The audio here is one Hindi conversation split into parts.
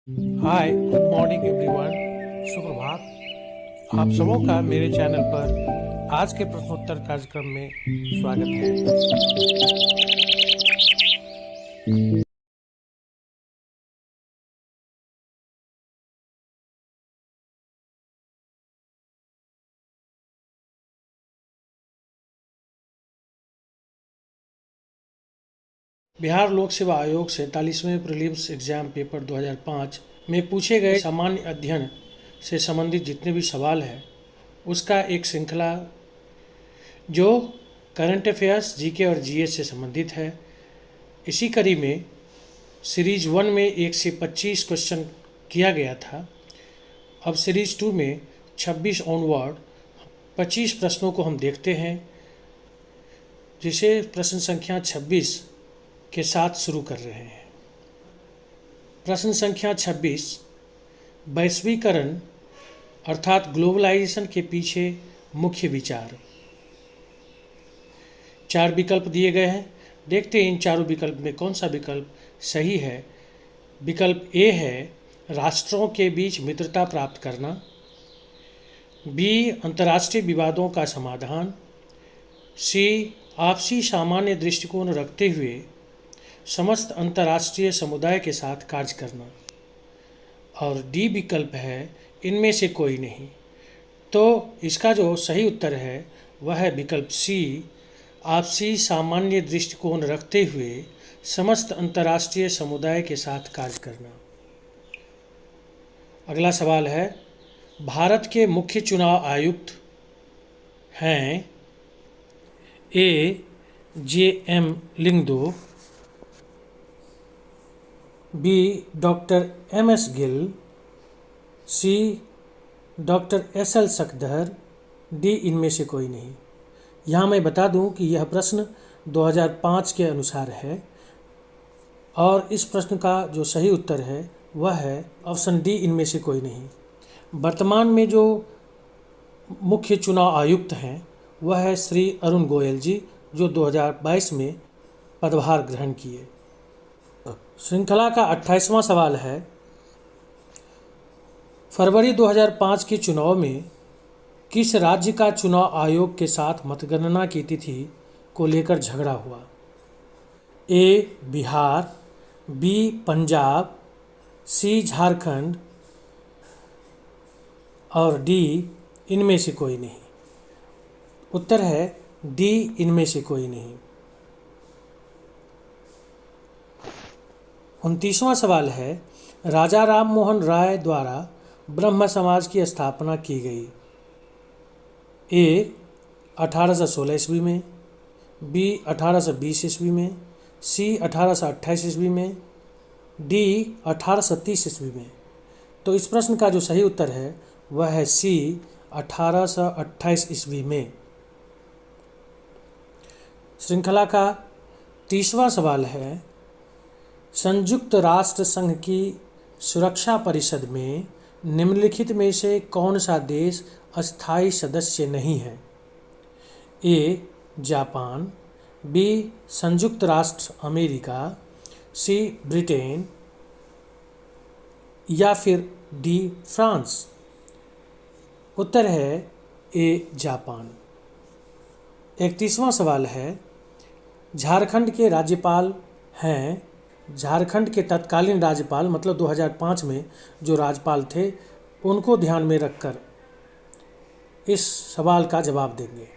हाय, गुड मॉर्निंग एवरीवन। सुप्रभात। आप सबों का मेरे चैनल पर आज के प्रश्नोत्तर कार्यक्रम में स्वागत है। बिहार लोक सेवा आयोग से 43वें प्रीलिम्स एग्जाम पेपर 2005 में पूछे गए सामान्य अध्ययन से संबंधित जितने भी सवाल हैं उसका एक श्रृंखला जो करंट अफेयर्स, जीके और जीएस से संबंधित है। इसी कड़ी में सीरीज 1 में 1 से 25 क्वेश्चन किया गया था। अब सीरीज 2 में 26 ऑनवर्ड 25 प्रश्नों को हम देखते हैं, जिसे प्रश्न संख्या 26 के साथ शुरू कर रहे हैं। प्रश्न संख्या 26, वैश्वीकरण अर्थात ग्लोबलाइजेशन के पीछे मुख्य विचार। 4 विकल्प दिए गए हैं। देखते हैं इन चारों विकल्प में कौन सा विकल्प सही है। विकल्प ए है राष्ट्रों के बीच मित्रता प्राप्त करना। बी अंतर्राष्ट्रीय विवादों का समाधान। सी आपसी सामान्य दृष्टिकोण रखते हुए समस्त अंतर्राष्ट्रीय समुदाय के साथ कार्य करना। और डी विकल्प है इनमें से कोई नहीं। तो इसका जो सही उत्तर है वह है विकल्प सी, आपसी सामान्य दृष्टिकोण रखते हुए समस्त अंतर्राष्ट्रीय समुदाय के साथ कार्य करना। अगला सवाल है, भारत के मुख्य चुनाव आयुक्त हैं A J M. Lyngdoh, B doctor M S. Gill, C doctor S L. Shakdher, D इनमें से कोई नहीं। यहाँ मैं बता दूं कि यह प्रश्न 2005 के अनुसार है और इस प्रश्न का जो सही उत्तर है वह है ऑप्शन डी, इनमें से कोई नहीं। वर्तमान में जो मुख्य चुनाव आयुक्त हैं वह है श्री अरुण गोयल जी, जो 2022 में पदभार ग्रहण किए। श्रृंखला का 28वां सवाल है, फरवरी 2005 के चुनाव में किस राज्य का चुनाव आयोग के साथ मतगणना की तिथि को लेकर झगड़ा हुआ। ए बिहार, बी पंजाब, सी झारखंड और डी इनमें से कोई नहीं। उत्तर है डी, इनमें से कोई नहीं। 29वां सवाल है, राजा राम मोहन राय द्वारा ब्रह्म समाज की स्थापना की गई। ए 1816 ईस्वी में, बी 1820 ईस्वी में, सी 1828 ईस्वी में, डी 1830 ईस्वी में। तो इस प्रश्न का जो सही उत्तर है वह है सी, 1828 ईस्वी में। श्रृंखला का 30वां सवाल है, संयुक्त राष्ट्र संघ की सुरक्षा परिषद में निम्नलिखित में से कौन सा देश अस्थायी सदस्य नहीं है। ए जापान, बी संयुक्त राष्ट्र अमेरिका, सी ब्रिटेन या फिर डी फ्रांस। उत्तर है ए जापान। 31वां सवाल है, झारखंड के राज्यपाल हैं, झारखंड के तत्कालीन राज्यपाल मतलब 2005 में जो राज्यपाल थे उनको ध्यान में रखकर इस सवाल का जवाब देंगे।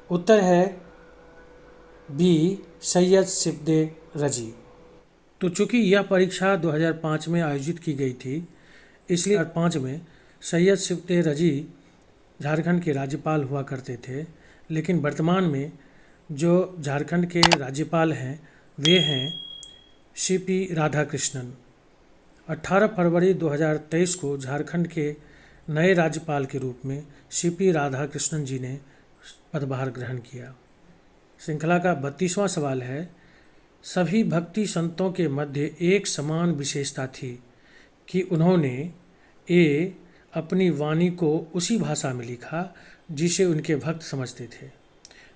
उत्तर है बी सैयद सिफदे रजी। तो चूँकि यह परीक्षा 2005 में आयोजित की गई थी, इसलिए 2005 में सैयद सिफदे रजी झारखंड के राज्यपाल हुआ करते थे। लेकिन वर्तमान में जो झारखंड के राज्यपाल हैं वे हैं सीपी राधाकृष्णन। 18 फरवरी 2023 को झारखंड के नए राज्यपाल के रूप में सीपी राधाकृष्णन जी ने पदभार ग्रहण किया। श्रृंखला का 32वां सवाल है, सभी भक्ति संतों के मध्य एक समान विशेषता थी कि उन्होंने ए अपनी वाणी को उसी भाषा में लिखा जिसे उनके भक्त समझते थे,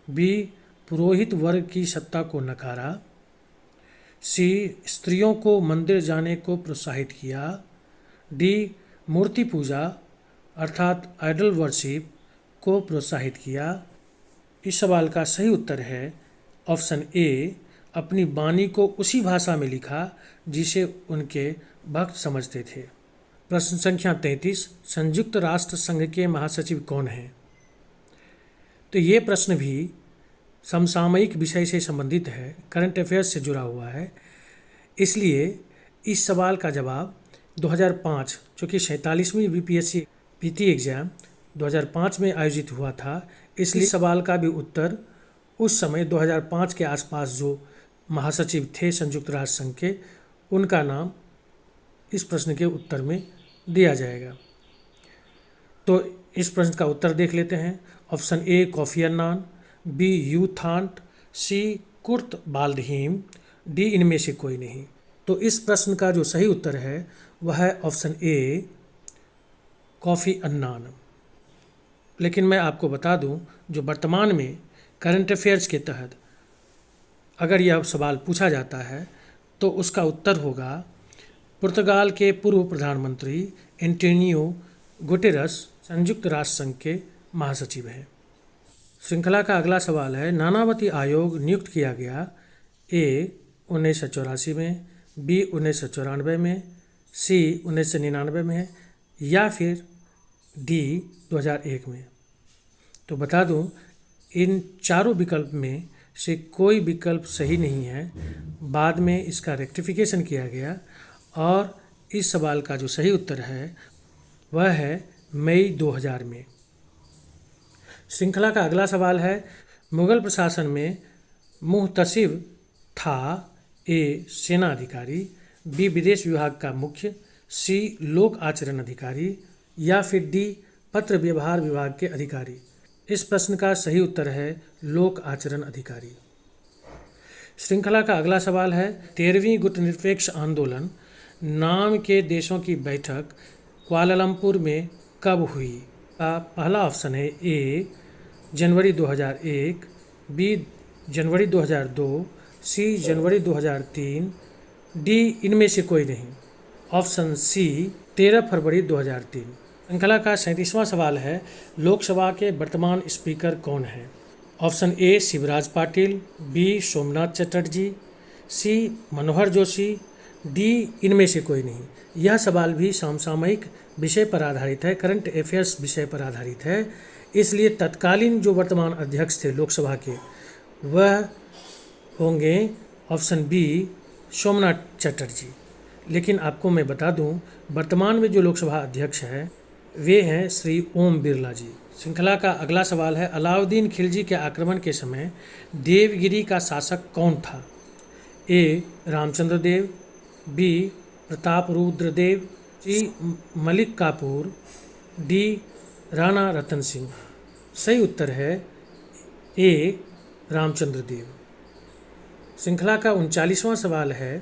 बी पुरोहित वर्ग की सत्ता को नकारा, सी स्त्रियों को मंदिर जाने को प्रोत्साहित किया, डी मूर्ति पूजा अर्थात आइडल वर्शिप को प्रोत्साहित किया। इस सवाल का सही उत्तर है ऑप्शन ए, अपनी वाणी को उसी भाषा में लिखा जिसे उनके भक्त समझते थे। प्रश्न संख्या 33, संयुक्त राष्ट्र संघ के महासचिव कौन हैं? तो ये प्रश्न भी समसामयिक विषय से संबंधित है, करंट अफेयर्स से जुड़ा हुआ है, इसलिए इस सवाल का जवाब 2005, चूँकि 47वीं बीपीएससी पीटी एग्ज़ाम 2005 में आयोजित हुआ था, इसलिए सवाल का भी उत्तर उस समय 2005 के आसपास जो महासचिव थे संयुक्त राष्ट्र संघ के, उनका नाम इस प्रश्न के उत्तर में दिया जाएगा। तो इस प्रश्न का उत्तर देख लेते हैं। Option A Kofi Annan, B U Thant, C Kurt Waldheim, D इनमें से कोई नहीं। तो इस प्रश्न का जो सही उत्तर है वह है ऑप्शन ए कोफी अन्नान। लेकिन मैं आपको बता दूं, जो वर्तमान में करंट अफेयर्स के तहत अगर यह सवाल पूछा जाता है तो उसका उत्तर होगा पुर्तगाल के पूर्व प्रधानमंत्री एंटोनियो गुटेरस संयुक्त राष्ट्र संघ के महासचिव हैं। श्रृंखला का अगला सवाल है, नानावती आयोग नियुक्त किया गया ए 1984 में, बी 1994 में, सी 1999 में या फिर डी 2001 में। तो बता दूं, इन चारों विकल्प में से कोई विकल्प सही नहीं है। बाद में इसका रेक्टिफिकेशन किया गया और इस सवाल का जो सही उत्तर है वह है मई 2000 में। श्रृंखला का अगला सवाल है, मुगल प्रशासन में मुहतसिब था ए सेना अधिकारी, बी विदेश विभाग का मुख्य, सी लोक आचरण अधिकारी या फिर डी पत्र व्यवहार विभाग के अधिकारी। इस प्रश्न का सही उत्तर है लोक आचरण अधिकारी। श्रृंखला का अगला सवाल है, 13वीं गुटनिरपेक्ष आंदोलन नाम के देशों की बैठक कुआलालंपुर में कब हुई? का पहला ऑप्शन है ए जनवरी 2001, बी जनवरी 2002, सी जनवरी 2003, डी इनमें से कोई नहीं। ऑप्शन सी 13 फरवरी 2003। श्रृंखला का 37वां सवाल है, लोकसभा के वर्तमान स्पीकर कौन हैं? Option A Shivraj Patil, B Somnath Chatterjee, C Manohar Joshi, D इनमें से कोई नहीं। यह सवाल भी समसामयिक विषय पर आधारित है, करंट अफेयर्स विषय पर आधारित है, इसलिए तत्कालीन जो वर्तमान अध्यक्ष थे लोकसभा के वह होंगे ऑप्शन बी सोमनाथ चटर्जी। लेकिन आपको मैं बता दूं, वर्तमान में जो लोकसभा अध्यक्ष हैं वे हैं श्री ओम बिरला जी। श्रृंखला का अगला सवाल है, अलाउद्दीन खिलजी के आक्रमण के समय देवगिरी का शासक कौन था? ए रामचंद्र देव, बी प्रताप रुद्र देव, सी मलिक काफूर, डी राणा रतन सिंह। सही उत्तर है ए रामचंद्र देव। श्रृंखला का 39वां सवाल है,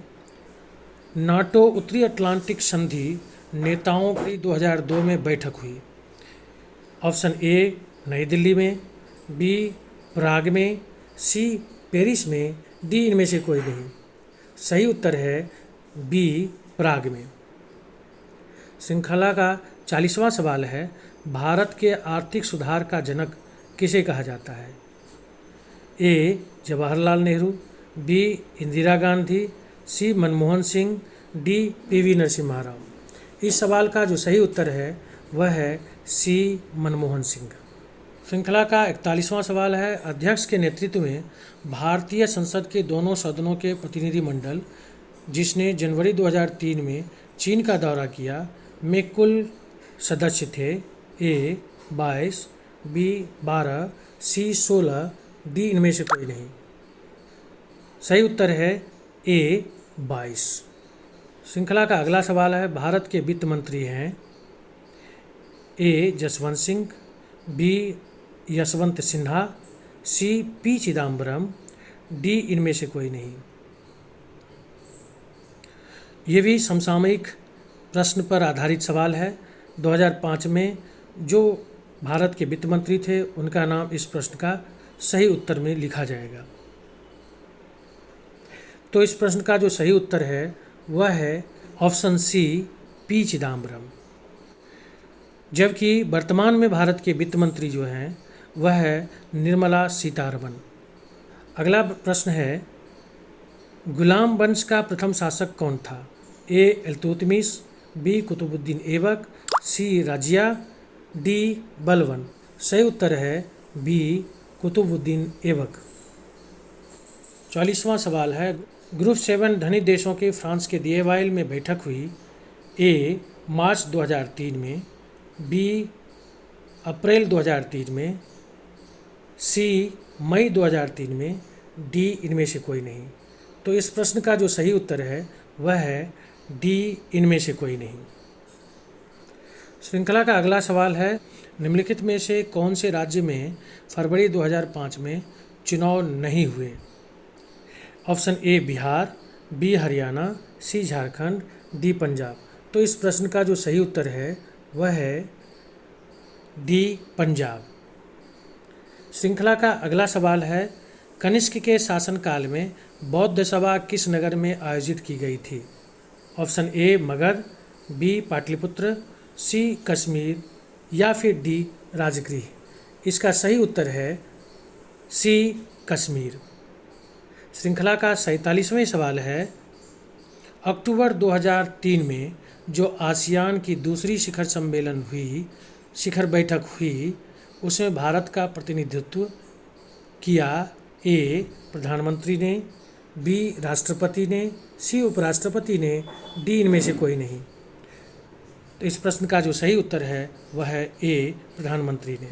नाटो उत्तरी अटलांटिक संधि नेताओं की 2002 में बैठक हुई। ऑप्शन ए नई दिल्ली में, बी प्राग में, सी पेरिस में, डी इनमें से कोई नहीं। सही उत्तर है बी प्राग में। श्रृंखला का 40वां सवाल है, भारत के आर्थिक सुधार का जनक किसे कहा जाता है? ए जवाहरलाल नेहरू, बी इंदिरा गांधी, सी मनमोहन सिंह, डी पीवी नरसिम्हा राव। इस सवाल का जो सही उत्तर है वह है सी मनमोहन सिंह। श्रृंखला का 41वां सवाल है, अध्यक्ष के नेतृत्व में भारतीय संसद के दोनों सदनों के प्रतिनिधिमंडल जिसने जनवरी 2003 में चीन का दौरा किया में कुल सदस्य थे? ए 22, बी 12, सी 16, डी इनमें से कोई नहीं। सही उत्तर है ए 22। श्रृंखला का अगला सवाल है, भारत के वित्त मंत्री हैं A Jaswant Singh, B Yashwant Sinha, C P Chidambaram, D इनमें से कोई नहीं। ये भी समसामयिक प्रश्न पर आधारित सवाल है। 2005 में जो भारत के वित्त मंत्री थे उनका नाम इस प्रश्न का सही उत्तर में लिखा जाएगा। तो इस प्रश्न का जो सही उत्तर है वह है ऑप्शन सी, पी चिदम्बरम। जबकि वर्तमान में भारत के वित्त मंत्री जो हैं वह है निर्मला सीतारमण। अगला प्रश्न है, गुलाम वंश का प्रथम शासक कौन था? ए इल्तुतमिश, बी कुतुबुद्दीन ऐबक, सी राजिया, डी बलबन। सही उत्तर है बी कुतुबुद्दीन ऐबक। 44वां सवाल है, ग्रुप 7 धनी देशों के फ्रांस के दिएवाइल में बैठक हुई। ए मार्च 2003 में, बी अप्रैल 2003 में, सी मई 2003 में, डी इनमें से कोई नहीं। तो इस प्रश्न का जो सही उत्तर है वह है डी इनमें से कोई नहीं। श्रृंखला का अगला सवाल है, निम्नलिखित में से कौन से राज्य में फरवरी 2005 में चुनाव नहीं हुए? Option A Bihar, B Haryana, C Jharkhand, D Punjab. तो इस प्रश्न का जो सही उत्तर है वह है डी पंजाब। श्रृंखला का अगला सवाल है, कनिष्क के शासनकाल में बौद्ध सभा किस नगर में आयोजित की गई थी? Option A Magadh, B Pataliputra, C Kashmir या फिर डी राजगृह। इसका सही उत्तर है सी कश्मीर। श्रृंखला का 47वां सवाल है, अक्टूबर 2003 में जो आसियान की दूसरी शिखर बैठक हुई उसमें भारत का प्रतिनिधित्व किया। ए प्रधानमंत्री ने, बी राष्ट्रपति ने, सी उपराष्ट्रपति ने, डी इनमें से कोई नहीं। तो इस प्रश्न का जो सही उत्तर है वह है ए प्रधानमंत्री ने।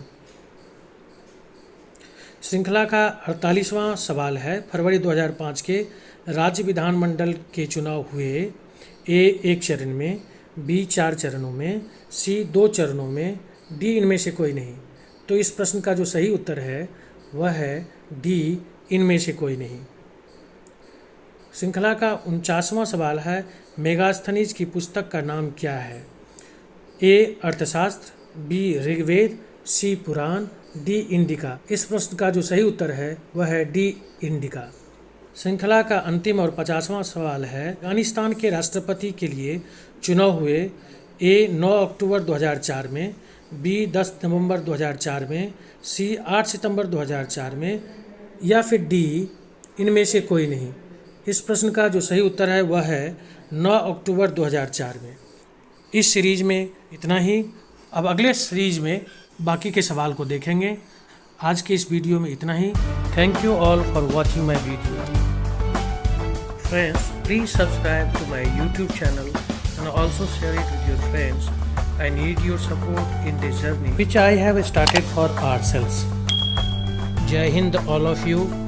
श्रृंखला का 48वां सवाल है, फरवरी 2005 के राज्य विधानमंडल के चुनाव हुए। ए एक चरण में, बी 4 चरणों में, सी 2 चरणों में, डी इनमें से कोई नहीं। तो इस प्रश्न का जो सही उत्तर है वह है डी इनमें से कोई नहीं। श्रृंखला का 49वां सवाल है, मेगास्थनीज की पुस्तक का नाम क्या है? ए अर्थशास्त्र, बी ऋग्वेद, सी पुराण, डी इंडिका। इस प्रश्न का जो सही उत्तर है वह है डी इंडिका। श्रृंखला का अंतिम और 50वां सवाल है, अफगानिस्तान के राष्ट्रपति के लिए चुनाव हुए। ए 9 अक्टूबर 2004 में, बी 10 नवंबर 2004 में, सी 8 सितंबर 2004 में या फिर डी इनमें से कोई नहीं। इस प्रश्न का जो सही उत्तर है वह है 9 अक्टूबर 2004 में। इस सीरीज में इतना ही। अब अगले सीरीज में बाकी के सवाल को देखेंगे। आज के इस वीडियो में इतना ही। Thank you all for watching my video. Friends, please subscribe to my YouTube channel and also share it with your friends. I need your support in this journey which I have started for ourselves. Jai Hind all of you.